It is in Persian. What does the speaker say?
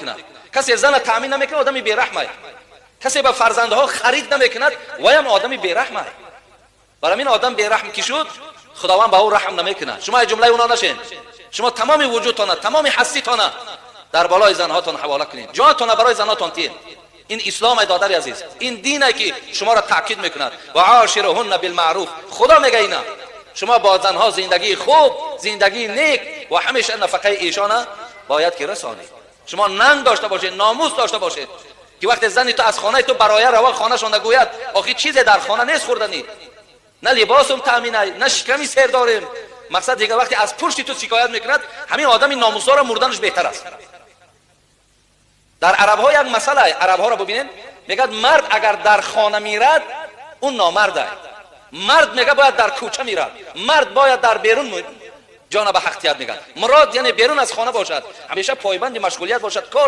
میکند. کسی زن تامین نمیکنه آدمی بیرحمه. کسی به فرزندها خرید نمیکند و هم آدمی بیرحمه. برای این آدم بیرحم کی شد خداوند به او رحم نمیکنه. شما جمله اونا نشین. شما تمام وجودتان تمام هستیتان در بالای زنهاتون حواله کنید. جانتون برای زناتون تیر. این اسلام دادر عزیز، این دینه که شما را تاکید میکند و عاشرهن بالمعروف. خدا میگه اینا شما با زنها زندگی خوب، زندگی نیک و همیشه نفقه ایشان باید که رسانید. شما ننگ داشته باشید، ناموس داشته باشید که وقتی زنی تو از خانه تو برای روا خانه شون نگوید آخه چیزی در خانه نیست خوردنی، نه لباسم تامین است، نه شکمی سر داریم. مقصد دیگه وقتی از پشت تو شکایت میکند همین آدم این ناموسدار مردنش بهتر است. در عرب ها یک مسئله، عرب ها را ببینید میگه مرد اگر در خانه میرد اون نامرده. مرد میگه باید در کوچه میرد، مرد باید در بیرون جان به حق تیاد میگه. مراد یعنی بیرون از خانه باشد، همیشه پایبند مشغولیت باشد، کار